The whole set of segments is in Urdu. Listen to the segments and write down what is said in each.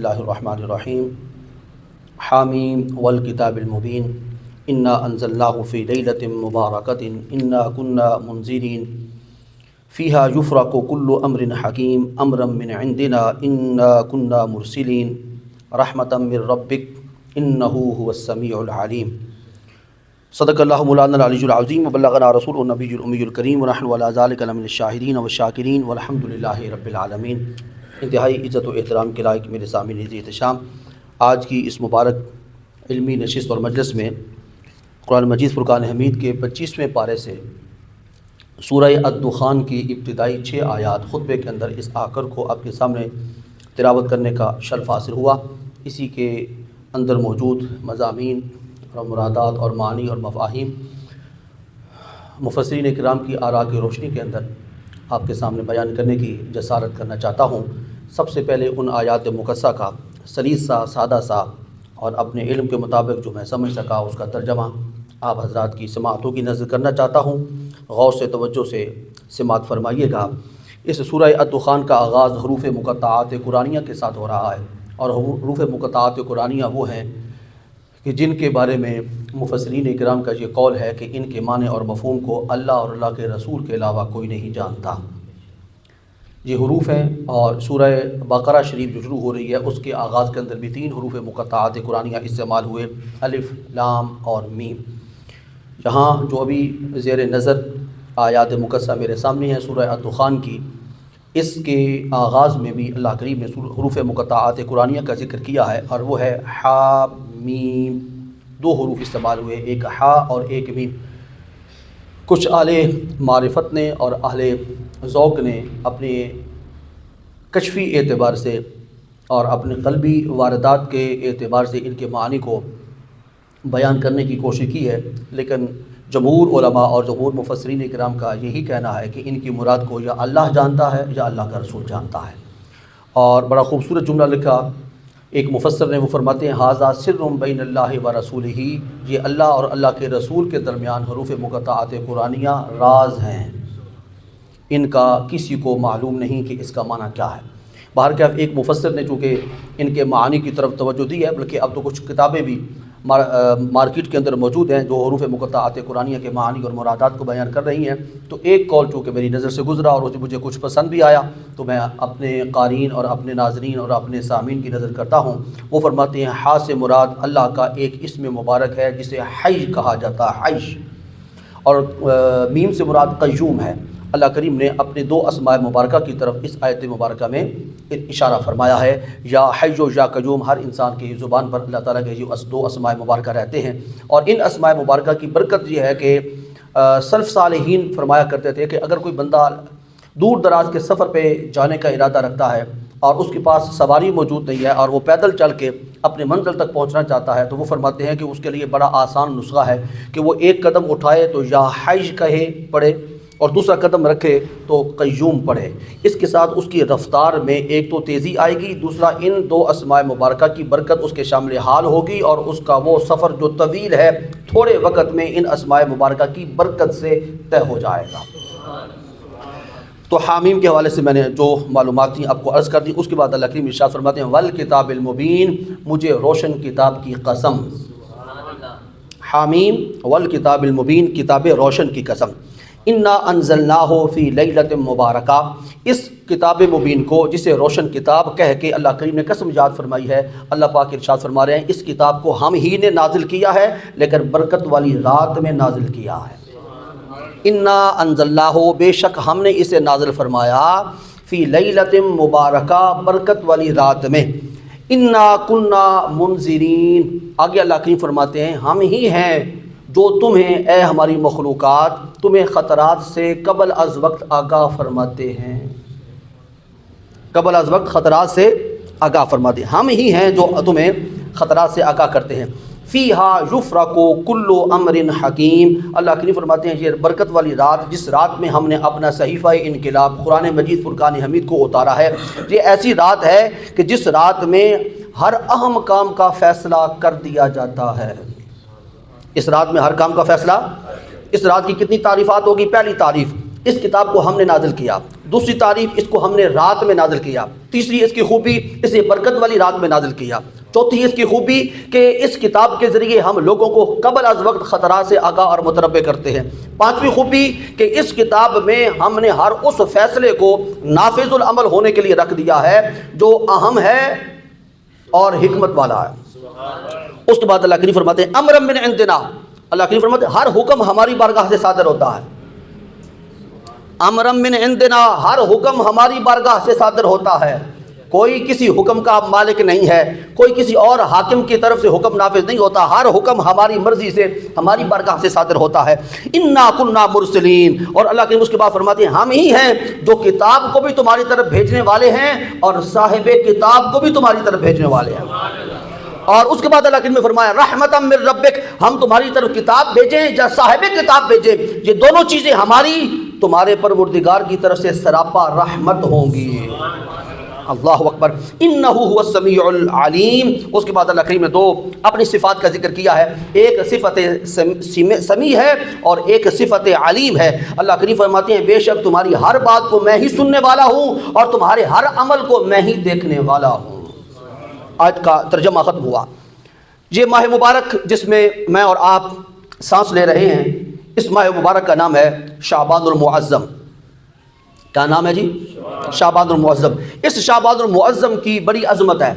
اللہ الرحمن الرحیم حامیم والکتاب المبین انا انزلناہ فی لیلۃ مبارکۃ انا کنا منذرین فیہا یفرق کل امر حکیم امرا من عندنا انا کنا مرسلین رحمتا من ربک انہ هو السمیع العلیم۔ صدق اللہ مولانا العلی العظیم وبلغنا رسول النبی الامی الکریم ونحن علی ذلک لمن الشاہدین والشاکرین والحمد للہ رب العالمین۔ انتہائی عزت و احترام کے لائق میرے سامعین عزیز احتشام، آج کی اس مبارک علمی نشست اور مجلس میں قرآن مجید فرقان حمید کے 25ویں پارے سے سورہ الدخان کی ابتدائی 6 آیات خطبے کے اندر اس آخر کو آپ کے سامنے تلاوت کرنے کا شرف حاصل ہوا۔ اسی کے اندر موجود مضامین اور مرادات اور معنی اور مفاہیم مفسرین کرام کی آراء کی روشنی کے اندر آپ کے سامنے بیان کرنے کی جسارت کرنا چاہتا ہوں۔ سب سے پہلے ان آیات مقدسہ کا سلیس سا سادہ سا اور اپنے علم کے مطابق جو میں سمجھ سکا اس کا ترجمہ آپ حضرات کی سماعتوں کی نظر کرنا چاہتا ہوں۔ غور سے توجہ سے سماعت فرمائیے گا۔ اس سورہ الدخان کا آغاز حروف مقطعات قرآنیہ کے ساتھ ہو رہا ہے، اور حروف مقطعات قرآنیہ وہ ہیں کہ جن کے بارے میں مفسرین کرام کا یہ قول ہے کہ ان کے معنی اور مفہوم کو اللہ اور اللہ کے رسول کے علاوہ کوئی نہیں جانتا۔ یہ حروف ہیں، اور سورہ بقرہ شریف جو شروع ہو رہی ہے اس کے آغاز کے اندر بھی 3 حروف مقطعات قرآنیہ استعمال ہوئے، الف، لام اور میم۔ یہاں جو ابھی زیر نظر آیات مقدسہ میرے سامنے ہیں سورہ الدخان کی، اس کے آغاز میں بھی اللہ کریم نے حروف مقطعات قرآنیہ کا ذکر کیا ہے، اور وہ ہے حا میم۔ 2 حروف استعمال ہوئے، ایک حا اور ایک میم۔ کچھ اہل معرفت نے اور اہل ذوق نے اپنے کشفی اعتبار سے اور اپنے قلبی واردات کے اعتبار سے ان کے معانی کو بیان کرنے کی کوشش کی ہے، لیکن جمہور علماء اور جمہور مفسرین کرام کا یہی کہنا ہے کہ ان کی مراد کو یا اللہ جانتا ہے یا اللہ کا رسول جانتا ہے۔ اور بڑا خوبصورت جملہ لکھا ایک مفسر نے، وہ فرماتے ہیں ھذا سر بین اللہ و رسولہ، یہ اللہ اور اللہ کے رسول کے درمیان حروف مقطعات قرآنیہ راز ہیں، ان کا کسی کو معلوم نہیں کہ اس کا معنی کیا ہے۔ بہرکیف ایک مفسر نے چونکہ ان کے معانی کی طرف توجہ دی ہے، بلکہ اب تو کچھ کتابیں بھی مارکیٹ کے اندر موجود ہیں جو حروف مقطعات قرآنیہ کے معانی اور مرادات کو بیان کر رہی ہیں، تو ایک قول چونکہ میری نظر سے گزرا اور مجھے کچھ پسند بھی آیا، تو میں اپنے قارئین اور اپنے ناظرین اور اپنے سامعین کی نظر کرتا ہوں۔ وہ فرماتے ہیں حا سے مراد اللہ کا ایک اسم مبارک ہے جسے حی کہا جاتا ہے، حی، اور میم سے مراد قیوم ہے۔ اللہ کریم نے اپنے 2 اسماء مبارکہ کی طرف اس آیت مبارکہ میں اشارہ فرمایا ہے، یا حی و یا قیوم۔ ہر انسان کی زبان پر اللہ تعالیٰ کے یہ 2 اسماء مبارکہ رہتے ہیں، اور ان اسماء مبارکہ کی برکت یہ ہے کہ سلف صالحین فرمایا کرتے تھے کہ اگر کوئی بندہ دور دراز کے سفر پہ جانے کا ارادہ رکھتا ہے اور اس کے پاس سواری موجود نہیں ہے اور وہ پیدل چل کے اپنے منزل تک پہنچنا چاہتا ہے، تو وہ فرماتے ہیں کہ اس کے لیے بڑا آسان نسخہ ہے کہ وہ ایک قدم اٹھائے تو یا حی کہے پڑھے، اور دوسرا قدم رکھے تو قیوم پڑھے۔ اس کے ساتھ اس کی رفتار میں ایک تو تیزی آئے گی، دوسرا ان 2 اسماء مبارکہ کی برکت اس کے شامل حال ہوگی، اور اس کا وہ سفر جو طویل ہے تھوڑے وقت میں ان اسماء مبارکہ کی برکت سے طے ہو جائے گا۔ تو حامیم کے حوالے سے میں نے جو معلومات تھیں آپ کو عرض کر دی۔ اس کے بعد اللہ کریم ارشاد فرماتے ہیں والکتاب المبین، مجھے روشن کتاب کی قسم۔ حامیم والکتاب المبین، کتاب روشن کی قسم۔ انا انزلناہ فی لیلۃ مبارکہ، اس کتاب مبین کو جسے روشن کتاب کہہ کے اللہ کریم نے قسم یاد فرمائی ہے۔ اللہ پاک ارشاد فرما رہے ہیں اس کتاب کو ہم ہی نے نازل کیا ہے، لیکن برکت والی رات میں نازل کیا ہے۔ انا انزلناہ، بے شک ہم نے اسے نازل فرمایا، فی لیلۃ مبارکہ، برکت والی رات میں۔ انا کنا منذرین، آگے اللہ کریم فرماتے ہیں ہم ہی ہیں جو تمہیں اے ہماری مخلوقات، تمہیں خطرات سے قبل از وقت آگاہ فرماتے ہیں، قبل از وقت خطرات سے آگاہ فرماتے ہیں، ہم ہی ہیں جو تمہیں خطرات سے آگاہ کرتے ہیں۔ فیہا یفرق کل امر حکیم، اللہ کریم فرماتے ہیں یہ برکت والی رات، جس رات میں ہم نے اپنا صحیفہ انقلاب قرآن مجید فرقان حمید کو اتارا ہے، یہ ایسی رات ہے کہ جس رات میں ہر اہم کام کا فیصلہ کر دیا جاتا ہے۔ اس رات میں ہر کام کا فیصلہ، اس رات کی کتنی تعریفات ہوگی؟ پہلی تعریف اس کتاب کو ہم نے نازل کیا، دوسری تعریف اس کو ہم نے رات میں نازل کیا، تیسری اس کی خوبی اسے برکت والی رات میں نازل کیا، چوتھی اس کی خوبی کہ اس کتاب کے ذریعے ہم لوگوں کو قبل از وقت خطرات سے آگاہ اور متنبع کرتے ہیں، پانچویں خوبی کہ اس کتاب میں ہم نے ہر اس فیصلے کو نافذ العمل ہونے کے لیے رکھ دیا ہے جو اہم ہے اور حکمت والا ہے۔ اس کے بعد اللہ کریم فرماتے ہیں امرا من عندنا، اللہ کریم فرماتے ہیں ہر حکم ہماری بارگاہ سے صادر ہوتا ہے، امرا من عندنا، ہر حکم ہماری بارگاہ سے صادر ہوتا ہے، کوئی کسی حکم کا مالک نہیں ہے، کوئی کسی اور حاکم کی طرف سے حکم نافذ نہیں ہوتا، ہر حکم ہماری مرضی سے ہماری بارگاہ سے صادر ہوتا ہے۔ انا کنا مرسلین، اور اللہ کریم اس کے بعد فرماتے ہیں ہم ہی ہیں جو کتاب کو بھی تمہاری طرف بھیجنے والے ہیں اور صاحب کتاب کو بھی تمہاری طرف بھیجنے والے ہیں۔ اور اس کے بعد اللہ کریم نے فرمایا رحمتا من ربک، ہم تمہاری طرف کتاب بھیجیں یا صاحب کتاب بھیجیں، یہ دونوں چیزیں ہماری تمہارے پروردگار کی طرف سے سراپا رحمت ہوں گی۔ اللہ اکبر، انہ هو السمیع العلیم۔ اس کے بعد اللہ کریم نے دو اپنی صفات کا ذکر کیا ہے، ایک صفت سمیع ہے اور ایک صفت علیم ہے۔ اللہ کریم فرماتے ہیں بے شک تمہاری ہر بات کو میں ہی سننے والا ہوں اور تمہارے ہر عمل کو میں ہی دیکھنے والا ہوں۔ آیت کا ترجمہ ختم ہوا۔ یہ ماہ مبارک جس میں میں اور آپ سانس لے رہے ہیں، اس ماہ مبارک کا نام ہے شعبان المعظم۔ کیا نام ہے جی؟ شعبان المعظم۔ اس شعبان المعظم کی بڑی عظمت ہے،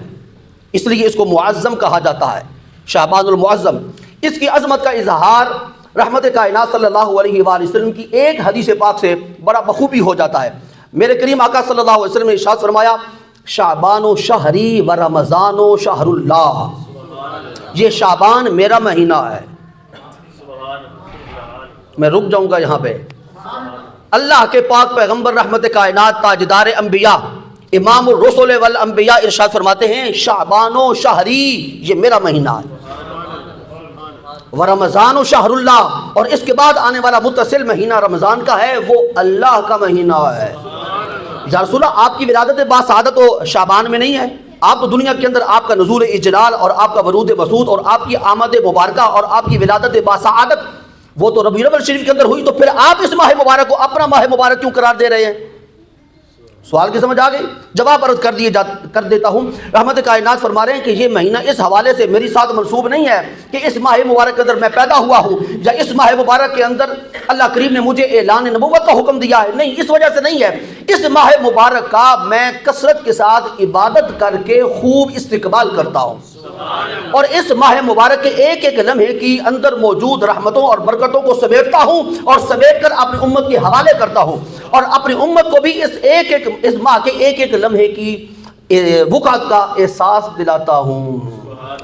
اس لیے اس کو معظم کہا جاتا ہے، شعبان المعظم۔ اس کی عظمت کا اظہار رحمت کائنات صلی اللہ علیہ وآلہ وسلم کی ایک حدیث پاک سے بڑا بخوبی ہو جاتا ہے۔ میرے کریم آقا صلی اللہ علیہ وسلم نے ارشاد فرمایا شعبان و شہری و رمضان و شہر اللہ، یہ شعبان میرا مہینہ ہے۔ میں رک جاؤں گا یہاں پہ۔ اللہ کے پاک پیغمبر رحمت کائنات تاجدار انبیاء امام الرسل والانبیاء ارشاد فرماتے ہیں شعبان و شہری، یہ میرا مہینہ ہے، و رمضان و شہر اللہ، اور اس کے بعد آنے والا متصل مہینہ رمضان کا ہے، وہ اللہ کا مہینہ ہے۔ یا رسول اللہ آپ کی ولادت باسعادت و شعبان میں نہیں ہے، آپ تو دنیا کے اندر آپ کا نزول اجلال اور آپ کا ورود مسعود اور آپ کی آمد مبارکہ اور آپ کی ولادت باسعادت وہ تو ربیع الاول شریف کے اندر ہوئی، تو پھر آپ اس ماہ مبارک کو اپنا ماہ مبارک کیوں قرار دے رہے ہیں؟ سوال کی سمجھ آ گئی؟ جواب عرض کر دیتا ہوں۔ رحمت کائنات فرما رہے ہیں کہ یہ مہینہ اس حوالے سے میری ساتھ منسوب نہیں ہے کہ اس ماہ مبارک کے اندر میں پیدا ہوا ہوں یا اس ماہ مبارک کے اندر اللہ کریم نے مجھے اعلان نبوت کا حکم دیا ہے، نہیں، اس وجہ سے نہیں ہے۔ اس ماہ مبارک کا میں کثرت کے ساتھ عبادت کر کے خوب استقبال کرتا ہوں، اور اس ماہ مبارک کے ایک ایک لمحے کی اندر موجود رحمتوں اور برکتوں کو سمیٹتا ہوں اور سمیٹ کر اپنی امت کے حوالے کرتا ہوں، اور اپنی امت کو بھی اس ماہ کے ایک ایک لمحے کی وقعت کا احساس دلاتا ہوں۔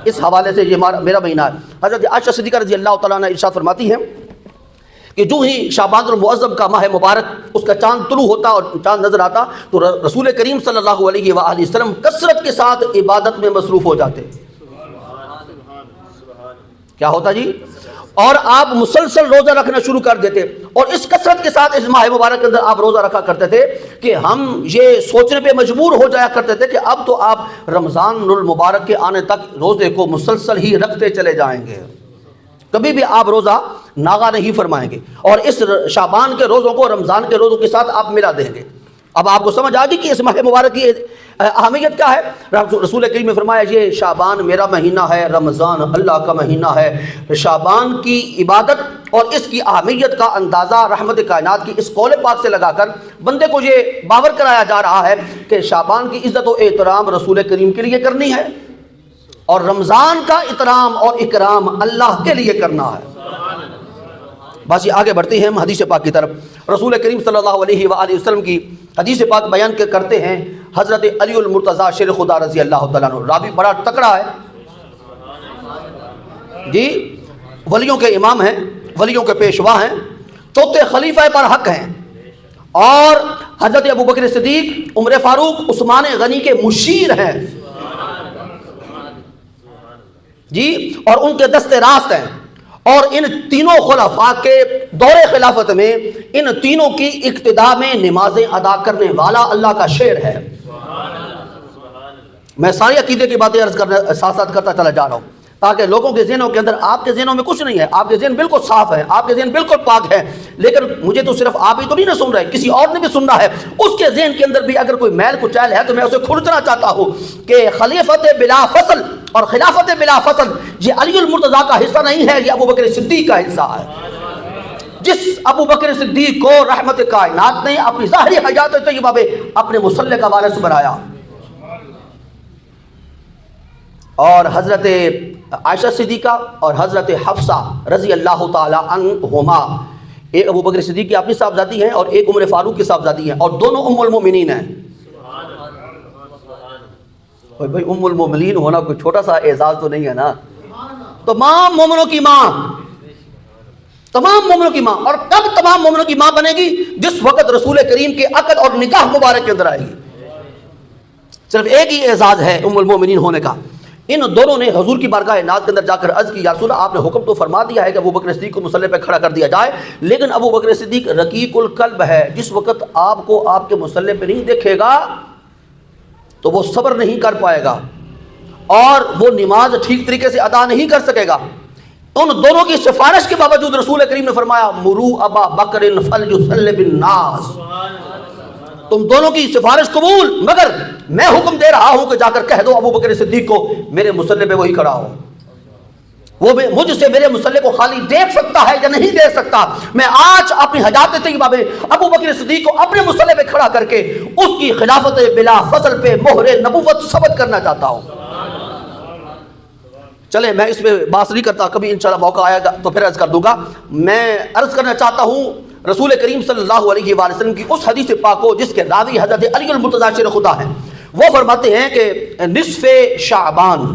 اس حوالے سے یہ میرا مہینہ ہے۔ حضرت عائشہ صدیقہ رضی اللہ تعالیٰ عنہ ارشاد فرماتی ہیں کہ جو ہی شعبان المعظم کا ماہ مبارک اس کا چاند طلوع ہوتا اور چاند نظر آتا تو رسول کریم صلی اللہ علیہ وآلہ وسلم کثرت کے ساتھ عبادت میں مصروف ہو جاتے۔ کیا ہوتا جی؟ اور آپ مسلسل روزہ رکھنا شروع کر دیتے، اور اس کثرت کے ساتھ اس ماہ مبارک کے اندر آپ روزہ رکھا کرتے تھے کہ ہم یہ سوچنے پہ مجبور ہو جایا کرتے تھے کہ اب تو آپ رمضان المبارک کے آنے تک روزے کو مسلسل ہی رکھتے چلے جائیں گے، کبھی بھی آپ روزہ ناغا نہیں فرمائیں گے، اور اس شعبان کے روزوں کو رمضان کے روزوں کے ساتھ آپ ملا دیں گے۔ اب آپ کو سمجھ آ گئی کہ اس ماہ مبارک کی اہمیت کیا ہے۔ رسول کریم نے فرمایا یہ شعبان میرا مہینہ ہے، رمضان اللہ کا مہینہ ہے۔ شعبان کی عبادت اور اس کی اہمیت کا اندازہ رحمت کائنات کی اس قول پاک سے لگا کر بندے کو یہ باور کرایا جا رہا ہے کہ شعبان کی عزت و احترام رسول کریم کے لیے کرنی ہے اور رمضان کا احترام اور اکرام اللہ کے لیے کرنا ہے۔ بس یہ آگے بڑھتے ہیں ہم حدیث پاک کی طرف۔ رسول کریم صلی اللہ علیہ وآلہ وسلم کی حدیث پاک بیان کرتے ہیں حضرت علی المرتضیٰ شیر خدا رضی اللہ تعالیٰ عنہ، راوی بڑا تکڑا ہے جی، ولیوں کے امام ہیں، ولیوں کے پیشوا ہیں، چوتھے خلیفہ پر حق ہیں، اور حضرت ابو بکر صدیق، عمر فاروق، عثمان غنی کے مشیر ہیں جی، اور ان کے دستے راست ہیں، اور ان تینوں خلفاء کے دور خلافت میں ان تینوں کی اقتداء میں نمازیں ادا کرنے والا اللہ کا شیر ہے۔ میں ساری عقیدے کی باتیں عرض کرنا ساتھ ساتھ کرتا چلا جا رہا ہوں۔ تاکہ لوگوں کے ذہنوں کے اندر، آپ کے ذہنوں میں کچھ نہیں ہے، آپ کے ذہن بالکل صاف ہے، آپ کے ذہن بالکل پاک ہے، لیکن مجھے تو صرف آپ ہی تو نہیں نہ سن رہے، کسی اور نے بھی سننا ہے، اس کے ذہن کے اندر بھی اگر کوئی میل کچیل ہے تو میں اسے کھرچنا چاہتا ہوں کہ خلیفت بلا فصل اور خلافت بلا فصل یہ علی المرتضیٰ کا حصہ نہیں ہے، یہ ابو بکر صدیق کا حصہ ہے۔ جس ابو بکر صدیق کو رحمت کائنات نے اپنی ظاہری حیات طیبہ میں اپنے مصلح کا وارث بنایا، اور حضرت عائشہ صدیقہ اور حضرت حفصہ رضی اللہ تعالی عنہما، ایک ابو بکر صدیق کی اپنی صاحبزادی ہیں اور ایک عمر فاروق کی صاحبزادی ہیں، اور دونوں ام المومنین ہیں۔ بھائی ام المومنین ہونا کوئی چھوٹا سا اعزاز تو نہیں ہے نا، تمام مومنوں کی ماں، تمام مومنوں کی ماں، اور کب تمام مومنوں کی ماں بنے گی؟ جس وقت رسول کریم کے عقد اور نکاح مبارک کے اندر آئے گی۔ صرف ایک ہی اعزاز ہے ام المومنین ہونے کا۔ ان دونوں نے حضور کی بارگاہ ناز کے اندر جا کر عرض کی، یا رسول اللہ آپ نے حکم تو فرما دیا ہے کہ ابو بکر صدیق کو مصلی پہ کھڑا کر دیا جائے، لیکن ابو بکر صدیق رقیق القلب ہے، جس وقت آپ کو آپ کے مصلی پہ نہیں دیکھے گا تو وہ صبر نہیں کر پائے گا اور وہ نماز ٹھیک طریقے سے ادا نہیں کر سکے گا۔ ان دونوں کی سفارش کے باوجود رسول کریم نے فرمایا مرو ابا بکر فلیصلی بالناس، تم دونوں کی سفارش قبول، مگر میں حکم دے رہا ہوں کہ جا کر کہہ دو ابو بکر صدیق کو میرے مصلی پہ وہی کھڑا ہو، وہ مجھ سے میرے مصلی کو خالی دیکھ سکتا ہے یا نہیں دیکھ سکتا۔ میں آج اپنی حیات طیبہ میں ابو بکر صدیق کو اپنے مصلی پہ کھڑا کر کے اس کی خلافت بلا فصل پہ مہر نبوت ثبت کرنا چاہتا ہوں۔ چلیں میں اس میں بات نہیں کرتا، کبھی انشاءاللہ موقع آئے گا تو پھر عرض کر دوں گا۔ میں عرض کرنا چاہتا ہوں رسول کریم صلی اللہ علیہ وآلہ وسلم کی اس حدیث پاک کو جس کے راوی حضرت علی المرتضیٰ شیر خدا ہیں، وہ فرماتے ہیں کہ نصف شعبان،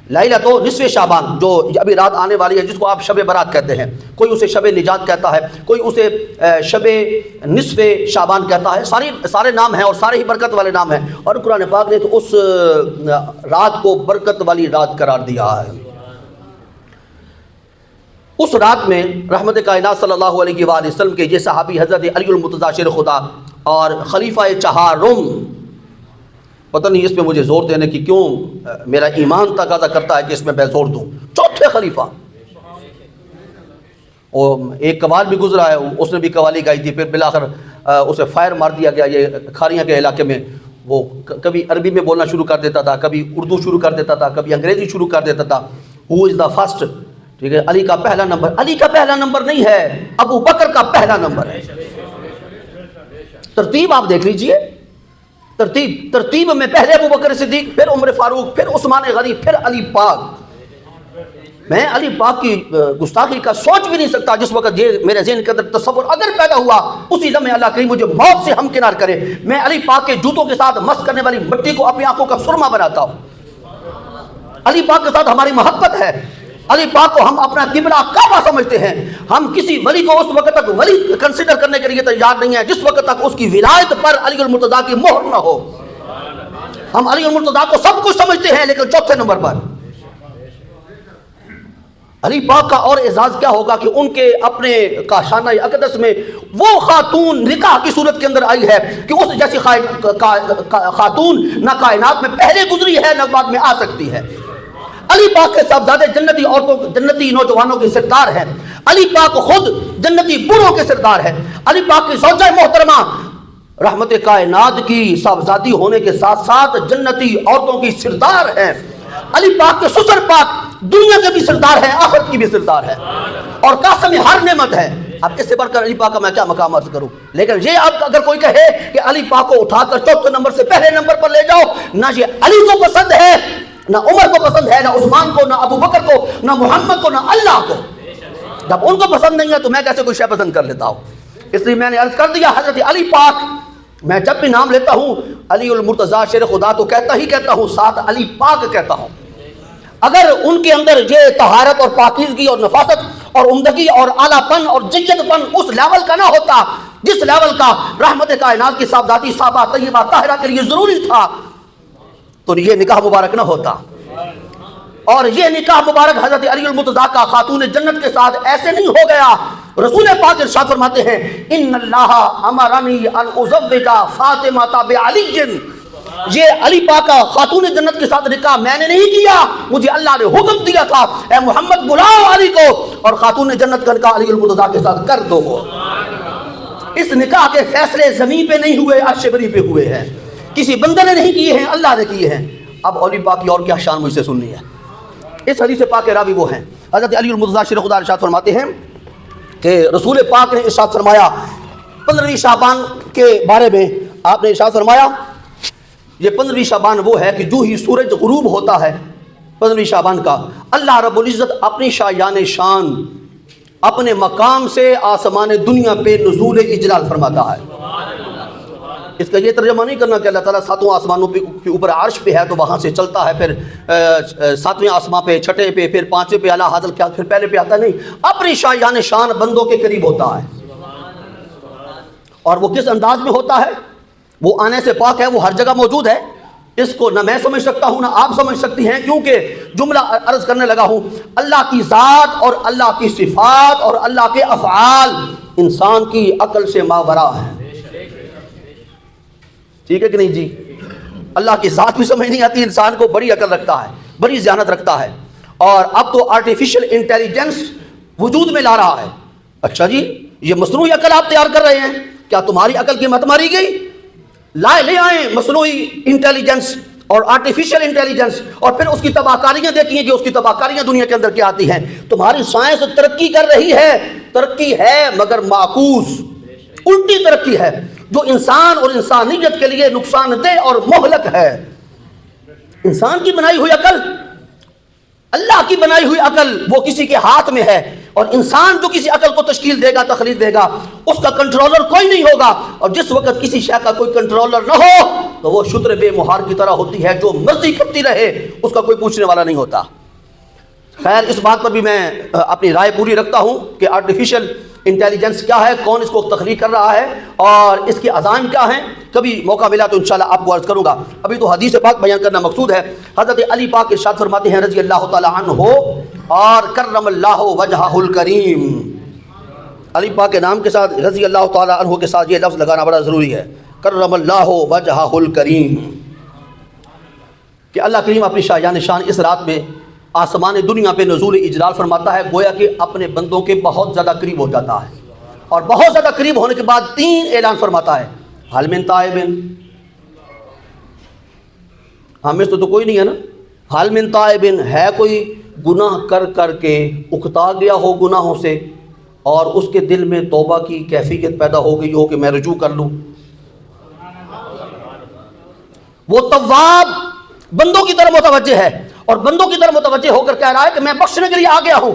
لیلۃ نصف شعبان جو ابھی رات آنے والی ہے، جس کو آپ شب برات کہتے ہیں، کوئی اسے شب نجات کہتا ہے، کوئی اسے شب نصف شعبان کہتا ہے، سارے نام ہیں اور سارے ہی برکت والے نام ہیں، اور قرآن پاک نے تو اس رات کو برکت والی رات قرار دیا ہے۔ اس رات میں رحمت کائنات صلی اللہ علیہ وآلہ وسلم کے یہ صحابی حضرت علی المرتضیٰ شیر خدا اور خلیفہ چہارم، پتہ نہیں اس پہ مجھے زور دینے کی کیوں میرا ایمان تقاضا کرتا ہے کہ اس میں میں زور دوں، چوتھے خلیفہ، اور ایک قوال بھی گزرا ہے، اس نے بھی قوالی گائی تھی، پھر بالآخر اسے فائر مار دیا گیا یہ کھاریاں کے علاقے میں۔ وہ کبھی عربی میں بولنا شروع کر دیتا تھا، کبھی اردو شروع کر دیتا تھا، کبھی انگریزی شروع کر دیتا تھا۔ ہو از دا فرسٹ، ٹھیک ہے، علی کا پہلا نمبر، علی کا پہلا نمبر نہیں ہے، ابو بکر کا پہلا نمبر ہے۔ ترتیب آپ دیکھ لیجئے، ترتیب میں پہلے ابو بکر صدیق، پھر عمر فاروق، پھر عثمان غنی، پھر علی پاک۔ میں علی پاک کی گستاخی کا سوچ بھی نہیں سکتا جس وقت یہ میرے ذہن کے اندر تصور اگر پیدا ہوا، اسی لمحے اللہ کریم مجھے موت سے ہمکنار کرے، میں علی پاک کے جوتوں کے ساتھ مس کرنے والی مٹی کو اپنی آنکھوں کا سرما بناتا ہوں۔ علی پاک کے ساتھ ہماری محبت ہے، علی پاک کو ہم اپنا قبلہ کعبہ سمجھتے ہیں، ہم کسی ولی کو اس وقت تک ولی کنسیڈر کرنے کے لیے تیار نہیں ہیں جس وقت تک اس کی ولایت پر علی المرتضیٰ کی مہر نہ ہو۔ ہم علی المرتضیٰ کو سب کچھ سمجھتے ہیں لیکن چوتھے نمبر پر علی پاک کا اور اعزاز کیا ہوگا کہ ان کے اپنے کاشانہ اقدس میں وہ خاتون نکاح کی صورت کے اندر آئی ہے کہ اس جیسی خاتون نہ کائنات میں پہلے گزری ہے نہ بعد میں آ سکتی ہے۔ علی پاک کے صاحبزادے جنتی عورتوں، جنتی نوجوانوں کے سردار ہیں، علی پاک خود جنتی بوڑھوں کے سردار ہیں، علی پاک کی زوجہ محترمہ رحمت کائنات کی صاحبزادی ہونے کے ساتھ ساتھ جنتی عورتوں کی سردار ہیں، علی پاک کے سسر پاک دنیا کے بھی سردار ہیں، آخرت کی بھی سردار ہے، اور قاسم ہر نعمت ہے۔ اب اس سے بڑھ کر علی پاک کا میں کیا مقام عرض کروں، لیکن یہ اب اگر کوئی کہے کہ علی پاک کو اٹھا کر چوتھے نمبر سے پہلے نمبر پر لے جاؤ، نہ یہ علی کو پسند ہے، نہ عمر کو پسند ہے، نہ عثمان کو، نہ ابو بکر کو، نہ محمد کو، نہ اللہ کو۔ جب ان کو پسند نہیں ہے تو میں کیسے کوئی شے پسند کر لیتا ہوں؟ اس لیے میں نے عرض کر دیا حضرت علی پاک، میں جب بھی نام لیتا ہوں علی المرتضیٰ شیر خدا تو کہتا ہی کہتا ہوں، ساتھ علی پاک کہتا ہوں۔ اگر ان کے اندر یہ طہارت اور پاکیزگی اور نفاست اور عمدگی اور اعلیٰ پن اور جیت پن اس لیول کا نہ ہوتا جس لیول کا رحمت کائنات کی صاحبزادی صحابہ طیبہ طاہرہ کے لیے ضروری تھا، تو یہ نکاح مبارک نہ ہوتا۔ اور یہ نکاح مبارک حضرت علی المرتضیٰ کا خاتون جنت کے ساتھ ایسے نہیں ہو گیا۔ رسول پاک ارشاد فرماتے ہیں ان اللہ امرنی ان ازوج فاطمہ بعلی، یہ علی پاک کا خاتون جنت کے ساتھ نکاح میں نے نہیں کیا، مجھے اللہ نے حکم دیا تھا اے محمد بلاؤ علی کو اور خاتون جنت کا نکاح علی المرتضیٰ کے ساتھ کر دو۔ اس نکاح کے فیصلے زمین پہ نہیں ہوئے، عرش بری پہ ہوئے ہیں، کسی بندے نے نہیں کیے ہیں، اللہ نے کیے ہیں۔ اب علی پاک کی اور کیا شان مجھ سے سننی ہے۔ اس حدیث پاک کے راوی وہ ہیں حضرت علی المرتضیٰ شیخ خدا ارشاد فرماتے ہیں کہ رسول پاک نے ارشاد فرمایا 15ویں شعبان کے بارے میں، آپ نے ارشاد فرمایا یہ 15ویں شعبان وہ ہے کہ جو ہی سورج غروب ہوتا ہے 15ویں شعبان کا، اللہ رب العزت اپنی شایان شان اپنے مقام سے آسمان دنیا پہ نزول اجلال فرماتا ہے۔ اس کا یہ ترجمہ نہیں کرنا کہ اللہ تعالیٰ ساتوں آسمانوں کے اوپر عرش پہ ہے تو وہاں سے چلتا ہے، پھر 7ویں آسمان پہ، 6 پہ، پھر 5ویں پہ اعلیٰ حاصل کیا، پھر پہلے پہ آتا نہیں، اپنی شایان شان بندوں کے قریب ہوتا ہے۔ اور وہ کس انداز میں ہوتا ہے؟ وہ آنے سے پاک ہے، وہ ہر جگہ موجود ہے، اس کو نہ میں سمجھ سکتا ہوں نہ آپ سمجھ سکتی ہیں، کیونکہ جملہ عرض کرنے لگا ہوں اللہ کی ذات اور اللہ کی صفات اور اللہ کے افعال انسان کی عقل سے ماورا ہے۔ ٹھیک ہے کہ نہیں جی؟ اللہ کی ذات بھی سمجھ نہیں آتی، انسان کو بڑی عقل رکھتا ہے، بڑی ذہانت رکھتا ہے، اور اب تو آرٹیفیشل انٹیلیجنس وجود میں لا رہا ہے۔ اچھا جی، یہ مصنوعی عقل آپ تیار کر رہے ہیں، کیا تمہاری عقل کی مت ماری گئی؟ لے آئیں مصنوعی انٹیلیجنس اور آرٹیفیشل انٹیلیجنس، اور پھر اس کی تباہ کاریاں دیکھیں کہ اس کی تباہ کاریاں دنیا کے اندر کیا آتی ہیں۔ تمہاری سائنس ترقی کر رہی ہے، ترقی ہے مگر معکوس، الٹی ترقی ہے جو انسان اور انسانیت کے لیے نقصان دہ اور مہلک ہے۔ انسان کی بنائی ہوئی عقل، اللہ کی بنائی ہوئی عقل وہ کسی کے ہاتھ میں ہے، اور انسان جو کسی عقل کو تشکیل دے گا، تخلیق دے گا، اس کا کنٹرولر کوئی نہیں ہوگا، اور جس وقت کسی شے کا کوئی کنٹرولر نہ ہو تو وہ شتر بے مہار کی طرح ہوتی ہے، جو مرضی کرتی رہے، اس کا کوئی پوچھنے والا نہیں ہوتا۔ خیر، اس بات پر بھی میں اپنی رائے پوری رکھتا ہوں کہ آرٹیفیشل انٹیلیجنس کیا ہے، کون اس کو تخلیق کر رہا ہے، اور اس کی عزائم کیا ہیں، کبھی موقع ملا تو انشاءاللہ آپ کو عرض کروں گا۔ ابھی تو حدیث پاک بیان کرنا مقصود ہے۔ حضرت علی پاک ارشاد فرماتے ہیں رضی اللہ تعالی عنہ اور کرم اللہ وجہہ الکریم، علی پاک کے نام کے ساتھ رضی اللہ تعالی عنہ کے ساتھ یہ لفظ لگانا بڑا ضروری ہے، کرم اللہ وجہہ الکریم، کہ اللہ کریم اپنی شایان شان اس رات میں آسمان دنیا پہ نزول اجلال فرماتا ہے، گویا کہ اپنے بندوں کے بہت زیادہ قریب ہو جاتا ہے، اور بہت زیادہ قریب ہونے کے بعد 3 اعلان فرماتا ہے، حل من تائب، ہم میں تو کوئی نہیں ہے نا، حل من تائب، ہے کوئی گناہ کر کر کے اکتا گیا ہو گناہوں سے اور اس کے دل میں توبہ کی کیفیت پیدا ہو گئی ہو کہ میں رجوع کر لوں، وہ تواب بندوں کی طرف متوجہ ہے، اور بندوں کی طرف متوجہ ہو کر کہہ رہا ہے کہ میں بخشنے کے لیے آ گیا ہوں،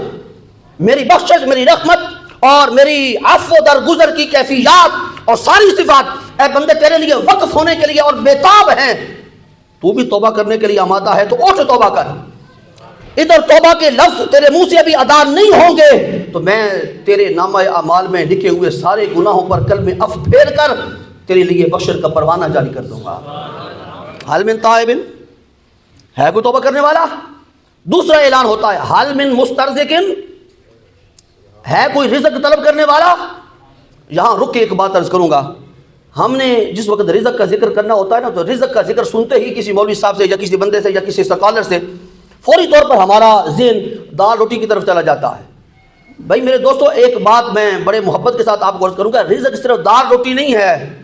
میری بخشش، میری رحمت اور میری عفو درگزر کی کیفیات اور ساری صفات اے بندے تیرے لیے وقف ہونے کے لیے اور بےتاب ہیں، تو بھی توبہ کرنے کے لیے آمادہ ہے تو اٹھ توبہ کر، ادھر توبہ کے لفظ تیرے منہ سے ابھی ادا نہیں ہوں گے تو میں تیرے نامہ اعمال میں لکھے ہوئے سارے گناہوں پر کلمہ اف پھیر کر تیرے لیے بخشش کا پروانہ جاری کر دوں گا۔ حل من تائب، ہے کوئی توبہ کرنے والا؟ دوسرا اعلان ہوتا ہے حل من مسترزق، ہے کوئی رزق طلب کرنے والا؟ یہاں رک کے ایک بات عرض کروں گا، ہم نے جس وقت رزق کا ذکر کرنا ہوتا ہے نا، تو رزق کا ذکر سنتے ہی کسی مولوی صاحب سے یا کسی بندے سے یا کسی اسکالر سے فوری طور پر ہمارا ذہن دال روٹی کی طرف چلا جاتا ہے۔ بھائی میرے دوستو، ایک بات میں بڑے محبت کے ساتھ آپ کو عرض کروں گا، رزق صرف دال روٹی نہیں ہے۔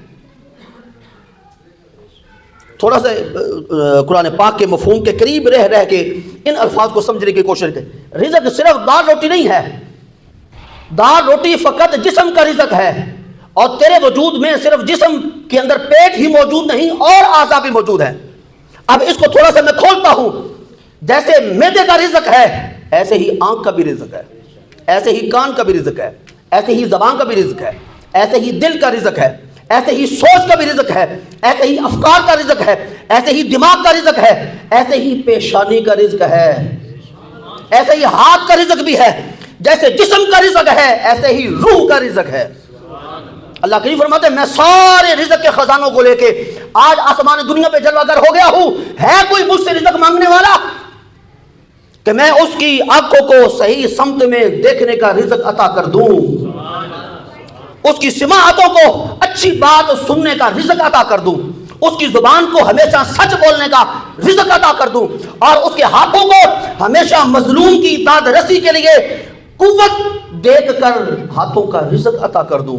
تھوڑا سا قرآن پاک کے مفہوم کے قریب رہ کے ان الفاظ کو سمجھنے کی کوشش کریں۔ رزق صرف دال روٹی نہیں ہے، دال روٹی فقط جسم کا رزق ہے، اور تیرے وجود میں صرف جسم کے اندر پیٹ ہی موجود نہیں اور اعضاء بھی موجود ہیں۔ اب اس کو تھوڑا سا میں کھولتا ہوں، جیسے معدے کا رزق ہے ایسے ہی آنکھ کا بھی رزق ہے، ایسے ہی کان کا بھی رزق ہے، ایسے ہی زبان کا بھی رزق ہے، ایسے ہی دل کا رزق ہے، ایسے ہی سوچ کا بھی رزق ہے، ایسے ہی افکار کا رزق ہے، ایسے ہی دماغ کا رزق ہے، ایسے ہی پیشانی کا رزق ہے، ایسے ہی ہاتھ کا رزق بھی ہے، جیسے جسم کا رزق ہے ایسے ہی روح کا رزق ہے۔ اللہ کریم فرماتے ہیں میں سارے رزق کے خزانوں کو لے کے آج آسمان دنیا پہ جلوہ گر ہو گیا ہوں، ہے کوئی مجھ سے رزق مانگنے والا کہ میں اس کی آنکھوں کو صحیح سمت میں دیکھنے کا رزق عطا کر دوں، اس کی سماعتوں کو اچھی بات سننے کا رزق عطا کر دوں، اس کی زبان کو ہمیشہ سچ بولنے کا رزق عطا کر دوں، اور اس کے ہاتھوں کو ہمیشہ مظلوم کی داد رسی کے لیے قوت دیکھ کر ہاتھوں کا رزق عطا کر دوں،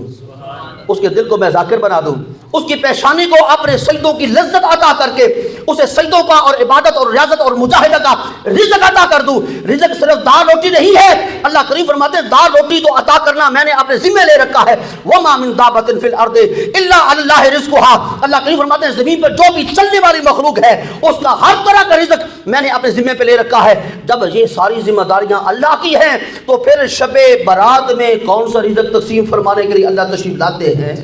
اس کے دل کو میں ذاکر بنا دوں، اس کی پیشانی کو اپنے سجدوں کی لذت عطا کر کے اسے سجدوں کا اور عبادت اور ریاضت اور مجاہدہ کا رزق عطا کر دوں۔ رزق صرف دال روٹی نہیں ہے، اللہ کریم فرماتے ہیں دال روٹی تو عطا کرنا میں نے اپنے ذمہ لے رکھا ہے، وَمَا مِن دَابَّةٍ فِي الْأَرْضِ إِلَّا عَلَى اللَّهِ رِزْقُهَا، اللہ کریم فرماتے ہیں زمین پر جو بھی چلنے والی مخلوق ہے اس کا ہر طرح کا رزق میں نے اپنے ذمہ پہ لے رکھا ہے۔ جب یہ ساری ذمہ داریاں اللہ کی ہیں تو پھر شب برات میں کون سا رزق تقسیم فرمانے کے لیے اللہ تشریف لاتے ہیں؟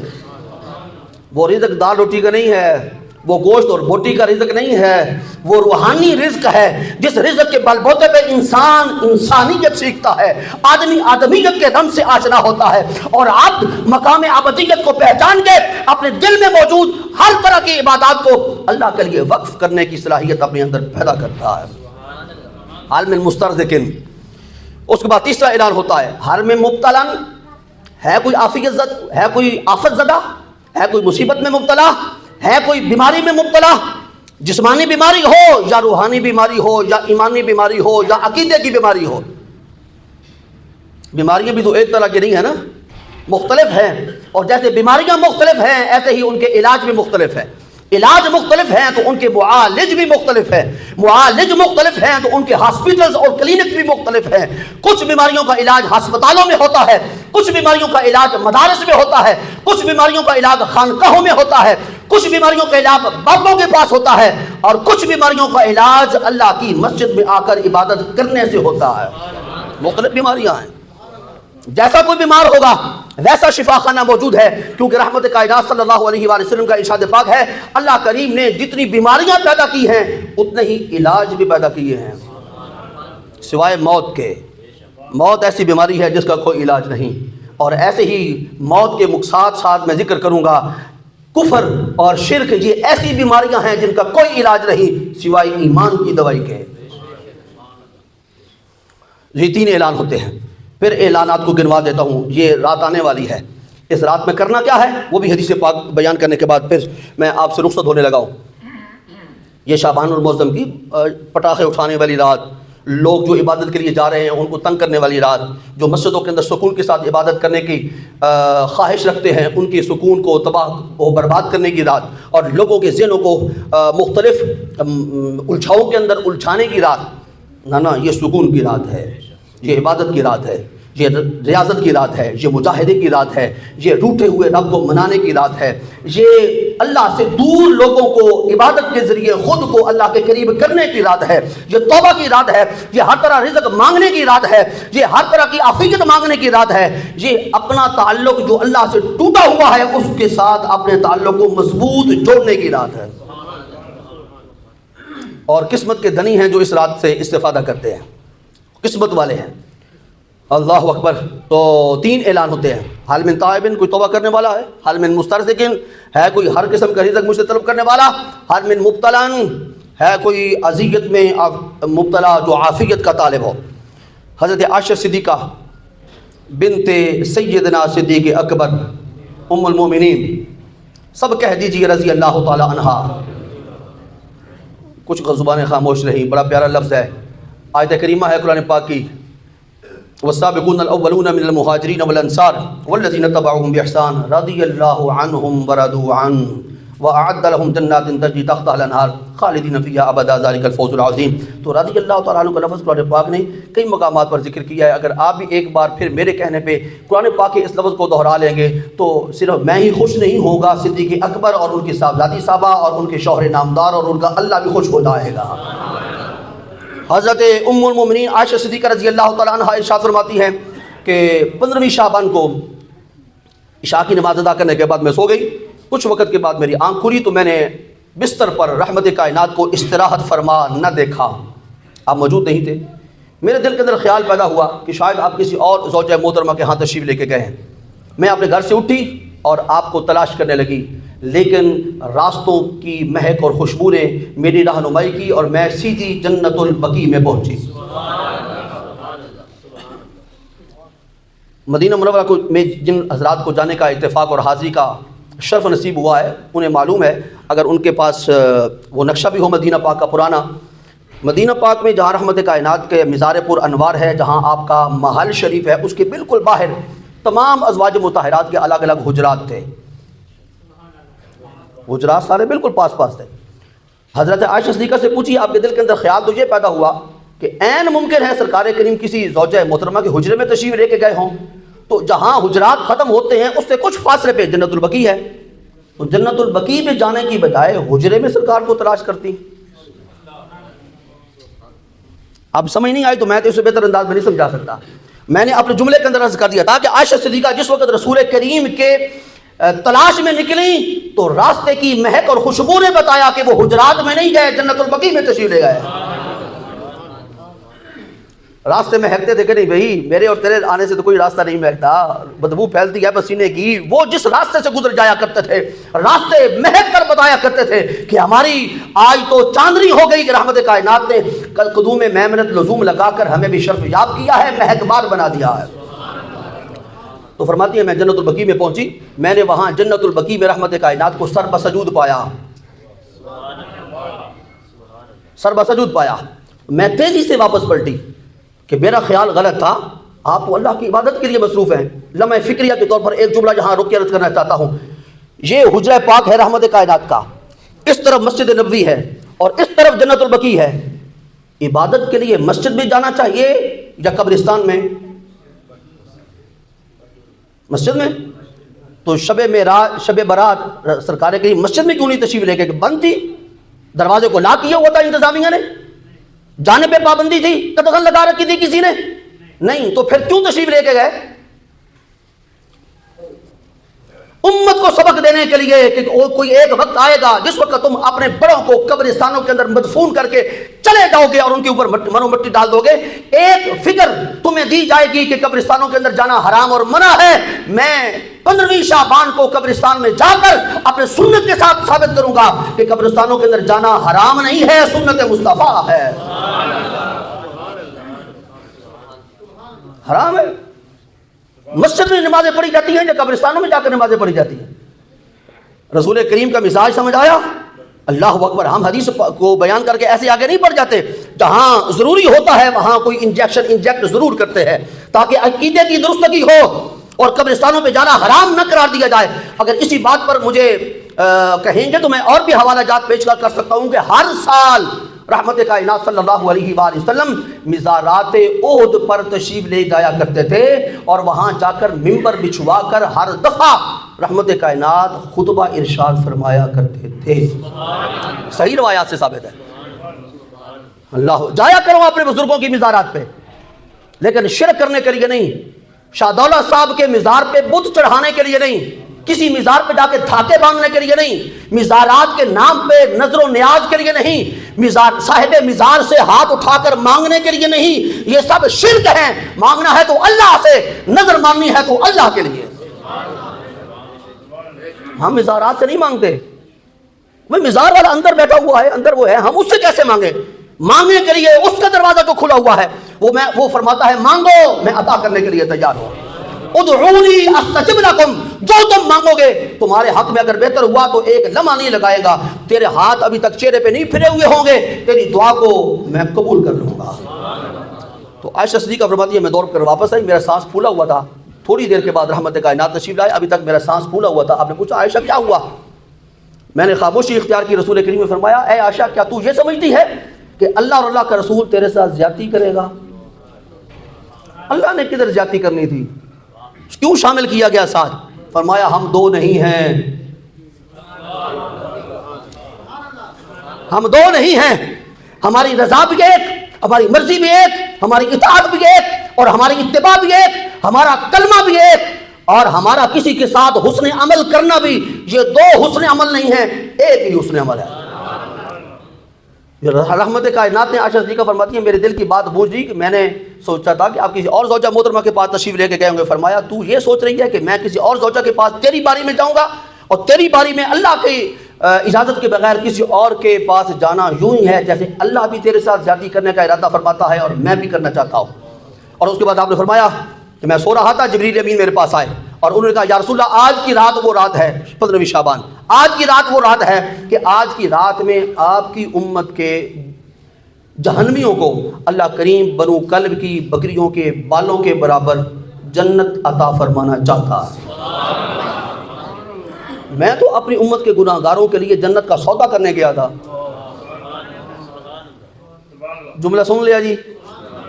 وہ رزق دال روٹی کا نہیں ہے، وہ گوشت اور بوٹی کا رزق نہیں ہے، وہ روحانی رزق ہے جس رزق کے بل بوتے پہ انسان انسانیت سیکھتا ہے، آدمی آدمیت کے رنگ سے آشنا ہوتا ہے، اور عبد مقام عبدیت کو پہچان کے اپنے دل میں موجود ہر طرح کی عبادات کو اللہ کے لیے وقف کرنے کی صلاحیت اپنے اندر پیدا کرتا ہے۔ عالم مسترزقن، اس کے بعد تیسرا اعلان ہوتا ہے حال میں مبتلا ہے، کوئی آفت زدہ ہے، کوئی مصیبت میں مبتلا ہے، کوئی بیماری میں مبتلا، جسمانی بیماری ہو یا روحانی بیماری ہو یا ایمانی بیماری ہو یا عقیدے کی بیماری ہو۔ بیماریاں بھی تو ایک طرح کی نہیں ہے نا، مختلف ہیں، اور جیسے بیماریاں مختلف ہیں ایسے ہی ان کے علاج بھی مختلف ہیں، علاج مختلف ہیں تو ان کے معالج بھی مختلف ہیں، معالج مختلف ہیں تو ان کے ہاسپٹلز اور کلینکس بھی مختلف ہیں۔ کچھ بیماریوں کا علاج ہسپتالوں میں ہوتا ہے، کچھ بیماریوں کا علاج مدارس میں ہوتا ہے، کچھ بیماریوں کا علاج خانقاہوں میں ہوتا ہے، کچھ بیماریوں کا علاج بابوں کے پاس ہوتا ہے، اور کچھ بیماریوں کا علاج اللہ کی مسجد میں آ کر عبادت کرنے سے ہوتا ہے۔ مختلف بیماریاں ہیں، جیسا کوئی بیمار ہوگا ویسا شفا خانہ موجود ہے، کیونکہ رحمت کائنات صلی اللہ علیہ وآلہ وسلم کا ارشاد پاک ہے اللہ کریم نے جتنی بیماریاں پیدا کی ہیں اتنے ہی علاج بھی پیدا کیے ہیں، سوائے موت کے۔ موت ایسی بیماری ہے جس کا کوئی علاج نہیں، اور ایسے ہی موت کے ساتھ میں ذکر کروں گا کفر اور شرک، یہ ایسی بیماریاں ہیں جن کا کوئی علاج نہیں سوائے ایمان کی دوائی کے۔ یہ تین اعلان ہوتے ہیں، پھر اعلانات کو گنوا دیتا ہوں۔ یہ رات آنے والی ہے، اس رات میں کرنا کیا ہے وہ بھی حدیث پاک بیان کرنے کے بعد پھر میں آپ سے رخصت ہونے لگا ہوں۔ یہ شعبان المعظم کی پٹاخے اٹھانے والی رات، لوگ جو عبادت کے لیے جا رہے ہیں ان کو تنگ کرنے والی رات، جو مسجدوں کے اندر سکون کے ساتھ عبادت کرنے کی خواہش رکھتے ہیں ان کے سکون کو تباہ و برباد کرنے کی رات، اور لوگوں کے ذہنوں کو مختلف الجھاؤں کے اندر الجھانے کی رات، نا یہ سکون کی رات ہے، یہ عبادت کی رات ہے، یہ ریاضت کی رات ہے، یہ مجاہدے کی رات ہے، یہ روٹھے ہوئے رب کو منانے کی رات ہے، یہ اللہ سے دور لوگوں کو عبادت کے ذریعے خود کو اللہ کے قریب کرنے کی رات ہے، یہ توبہ کی رات ہے، یہ ہر طرح رزق مانگنے کی رات ہے، یہ ہر طرح کی عافیت مانگنے کی رات ہے، یہ اپنا تعلق جو اللہ سے ٹوٹا ہوا ہے اس کے ساتھ اپنے تعلق کو مضبوط جوڑنے کی رات ہے۔ اور قسمت کے دھنی ہیں جو اس رات سے استفادہ کرتے ہیں، قسمت والے ہیں۔ اللہ اکبر۔ تو تین اعلان ہوتے ہیں، حال من تائبن، کوئی توبہ کرنے والا ہے، حال من مسترزقن ہے کوئی ہر قسم کا رزق مجھ سے طلب کرنے والا، حال من مبتلا ہے کوئی اذیت میں مبتلا جو عافیت کا طالب ہو۔ حضرت عائشہ صدیقہ بنت سیدنا صدیق اکبر ام المومنین، سب کہہ دیجیے رضی اللہ تعالی عنہا، کچھ زبانیں خاموش رہیں، بڑا پیارا لفظ ہے، آیت کریمہ ہے قرآن پاک کی، والسابقون الاولون من المہاجرین والانصار والذین اتبعوهم بإحسان رضی اللہ عنہم ورضوا عنہ وأعد لهم جنات تجری تحتها الانہار خالدین فیہا ابدا ذلک الفوز العظیم۔ تو رضی اللہ تعالیٰ عنہ کا لفظ قرآن پاک نے کئی مقامات پر ذکر کیا ہے، اگر آپ بھی ایک بار پھر میرے کہنے پہ قرآن پاک کے اس لفظ کو دہرا لیں گے تو صرف میں ہی خوش نہیں ہوگا، صدیق اکبر اور ان کی صاحبزادی صحابہ اور ان کے شوہر نامدار اور ان کا اللہ بھی خوش ہو جائے گا۔ حضرت ام المومنین عائشہ صدیقہ رضی اللہ تعالیٰ عنہ ارشاد فرماتی ہیں کہ 15ویں شعبان کو عشاء کی نماز ادا کرنے کے بعد میں سو گئی، کچھ وقت کے بعد میری آنکھ کھلی تو میں نے بستر پر رحمت کائنات کو استراحت فرما نہ دیکھا، آپ موجود نہیں تھے۔ میرے دل کے اندر خیال پیدا ہوا کہ شاید آپ کسی اور زوجہ محترمہ کے ہاں تشریف لے کے گئے ہیں۔ میں اپنے گھر سے اٹھی اور آپ کو تلاش کرنے لگی، لیکن راستوں کی مہک اور خوشبو نے میری رہنمائی کی اور میں سیدھی جنت البقیع میں پہنچی۔ مدینہ منورہ کو میں جن حضرات کو جانے کا اتفاق اور حاضری کا شرف نصیب ہوا ہے، انہیں معلوم ہے اگر ان کے پاس وہ نقشہ بھی ہو مدینہ پاک کا پرانا، مدینہ پاک میں جہاں رحمت کائنات کے مزار پر انوار ہے، جہاں آپ کا محل شریف ہے، اس کے بالکل باہر تمام ازواج مطہرات کے الگ الگ حجرات تھے، حجرات سارے بالکل پاس پاس تھے۔ حضرت عائشہ صدیقہ سے پوچھی آپ کے دل کے اندر خیال تو یہ پیدا ہوا کہ عین ممکن ہے سرکار کریم کسی زوجہ محترمہ کے حجرے میں تشریف لے کے گئے ہوں، تو جہاں حجرات ختم ہوتے ہیں اس سے کچھ فاصلے پہ جنت البقیع ہے، تو جنت البقیع پہ جانے کی بجائے حجرے میں سرکار کو تلاش کرتی۔ اب سمجھ نہیں آئی تو میں تو اسے بہتر انداز میں نہیں سمجھا سکتا۔ میں نے اپنے جملے کے اندر عرض کر دیا تھا کہ عائشہ صدیقہ جس وقت رسول کریم کے تلاش میں نکلیں تو راستے کی مہک اور خوشبو نے بتایا کہ وہ حجرات میں نہیں گئے، جنت البقیع میں تشریف لے گئے۔ راستے میں مہکتے تھے کہ نہیں بھائی، میرے اور تیرے آنے سے تو کوئی راستہ نہیں مہکتا، بدبو پھیلتی ہے پسینے کی۔ وہ جس راستے سے گزر جایا کرتے تھے راستے مہک کر بتایا کرتے تھے کہ ہماری آج تو چاندنی ہو گئی کہ رحمت کائنات نے قدوم میمنت لزوم لگا کر ہمیں بھی شرف یاب کیا ہے، مہک بار بنا دیا ہے۔ تو فرماتی ہے میں جنت البقیع میں پہنچی، میں نے وہاں جنت البقیع میں رحمت کائنات کو سر بسجود پایا، سر بسجود پایا۔ میں تیزی سے واپس پلٹی کہ میرا خیال غلط تھا، آپ تو اللہ کی عبادت کے لیے مصروف ہیں۔ لمحہ فکریہ کے طور پر ایک جملہ یہاں رک کے عرض کرنا چاہتا ہوں، یہ حجرہ پاک ہے رحمت کائنات کا، اس طرف مسجد نبوی ہے اور اس طرف جنت البقیع ہے، عبادت کے لیے مسجد میں جانا چاہیے یا قبرستان میں؟ مسجد میں۔ تو شب برات سرکار کریم مسجد میں کیوں نہیں تشریف لے کے؟ بند تھی، دروازے کو لاک کیا ہوا تھا انتظامیہ نے، جانے پہ پابندی تھی، قدغن لگا رکھی تھی کسی نے نہیں، تو پھر کیوں تشریف لے کے گئے؟ امت کو سبق دینے کے لیے کہ کوئی ایک وقت آئے گا جس وقت تم اپنے بڑوں کو قبرستانوں کے اندر مدفون کر کے چلے جاؤ گے اور ان کے اوپر منو مٹی ڈال دو گے، ایک فکر تمہیں دی جائے گی کہ قبرستانوں کے اندر جانا حرام اور منع ہے، میں 15ویں شعبان کو قبرستان میں جا کر اپنے سنت کے ساتھ ثابت کروں گا کہ قبرستانوں کے اندر جانا حرام نہیں ہے، سنت مصطفیٰ ہے۔ حرام ہے؟ مسجد میں نمازیں پڑھی جاتی ہیں یا قبرستانوں میں جا کر نمازیں پڑھی جاتی ہیں؟ رسول کریم کا مزاج سمجھ آیا؟ اللہ اکبر۔ ہم حدیث کو بیان کر کے ایسے آگے نہیں بڑھ جاتے، جہاں ضروری ہوتا ہے وہاں کوئی انجیکٹ ضرور کرتے ہیں تاکہ عقیدے کی درستگی ہو اور قبرستانوں پہ جانا حرام نہ قرار دیا جائے۔ اگر اسی بات پر مجھے کہیں گے تو میں اور بھی حوالہ جات پیش کر سکتا ہوں کہ ہر سال رحمت کائنات صلی اللہ علیہ وآلہ وسلم مزارات احد پر تشریف لے جایا کرتے تھے اور وہاں جا کر ممبر بچھوا کر ہر دفعہ رحمت کائنات خطبہ ارشاد فرمایا کرتے تھے۔ صحیح روایات سے ثابت ہے۔ اللہ جایا کرو اپنے بزرگوں کی مزارات پہ، لیکن شرک کرنے کے لیے نہیں، شاہ دولت صاحب کے مزار پہ بت چڑھانے کے لیے نہیں، کسی مزار پہ جا کے دھاکے باندھنے کے لیے نہیں، مزارات کے نام پہ نظر و نیاز کے لیے نہیں، مزار صاحب مزار سے ہاتھ اٹھا کر مانگنے کے لیے نہیں، یہ سب شرک ہیں۔ مانگنا ہے تو اللہ سے، نظر مانگنی ہے تو اللہ کے لیے۔ ہم مزارات سے نہیں مانگتے، وہ مزار والا اندر بیٹھا ہوا ہے، اندر وہ ہے، ہم اس سے کیسے مانگیں؟ مانگنے کے لیے اس کا دروازہ تو کھلا ہوا ہے، وہ فرماتا ہے مانگو میں عطا کرنے کے لیے تیار ہوں۔ ادعونی استجب لکم، جو تم مانگو گے تمہارے حق میں اگر بہتر ہوا تو ایک لمحہ نہیں لگائے گا، تیرے ہاتھ ابھی تک چہرے پہ نہیں پھرے ہوئے ہوں گے، تیری دعا کو میں قبول کر لوں گا۔ تو عائشہ صدیقہ فرماتی ہے میں دوڑ کر واپس آئی، میرا سانس پھولا ہوا تھا، تھوڑی دیر کے بعد رحمت کائنات تشریف لائے، ابھی تک میرا سانس پھولا ہوا تھا۔ آپ نے پوچھا عائشہ کیا ہوا؟ میں نے خاموشی اختیار کی۔ رسول کریم نے فرمایا اے عائشہ کیا تو یہ سمجھتی ہے کہ اللہ اور اللہ کا رسول تیرے ساتھ زیادتی کرے گا؟ اللہ نے کدھر زیادتی کرنی تھی؟ کیوں شامل کیا گیا ساتھ؟ فرمایا ہم دو نہیں ہیں، ہم دو نہیں ہیں، ہماری رضا بھی ایک، ہماری مرضی بھی ایک، ہماری اطاعت بھی ایک اور ہماری اتباع بھی ایک، ہمارا کلمہ بھی ایک اور ہمارا کسی کے ساتھ حسن عمل کرنا بھی، یہ دو حسن عمل نہیں ہیں، ایک ہی حسن عمل ہے۔ رحمت کائنات نے عائشہ صدیقہ فرماتی ہے میرے دل کی بات بوجھ دی کہ میں نے سوچا تھا کہ آپ کسی اور زوجہ محترمہ کے پاس تشریف لے کے گئے ہوں گے۔ فرمایا تو یہ سوچ رہی ہے کہ میں کسی اور زوجہ کے پاس تیری باری میں جاؤں گا اور تیری باری میں اللہ کی اجازت کے بغیر کسی اور کے پاس جانا یوں ہی ہے جیسے اللہ بھی تیرے ساتھ زیادتی کرنے کا ارادہ فرماتا ہے اور میں بھی کرنا چاہتا ہوں۔ اور اس کے بعد آپ نے فرمایا کہ میں سو رہا تھا، جبریل امین میرے پاس آئے اور انہوں نے کہا یا رسول اللہ آج کی رات وہ رات ہے 15 شعبان، آج کی رات وہ رات ہے کہ آج کی رات میں آپ کی امت کے جہنمیوں کو اللہ کریم بنو کلب کی بکریوں کے بالوں کے برابر جنت عطا فرمانا چاہتا ہے۔ میں تو اپنی امت کے گناہ گاروں کے لیے جنت کا سودا کرنے گیا تھا۔ جملہ سن لیا جی،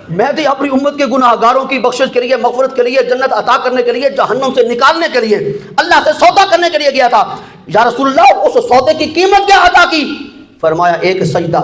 میں تو اپنی امت کے گناہ گاروں کی بخشش کے لیے، مغفرت کے لیے، جنت عطا کرنے کے لیے، جہنم سے نکالنے کے لیے، اللہ سے سودا کرنے کے لیے گیا تھا۔ یا رسول اللہ اس سودے کی قیمت کیا عطا کی؟ فرمایا ایک سجدہ۔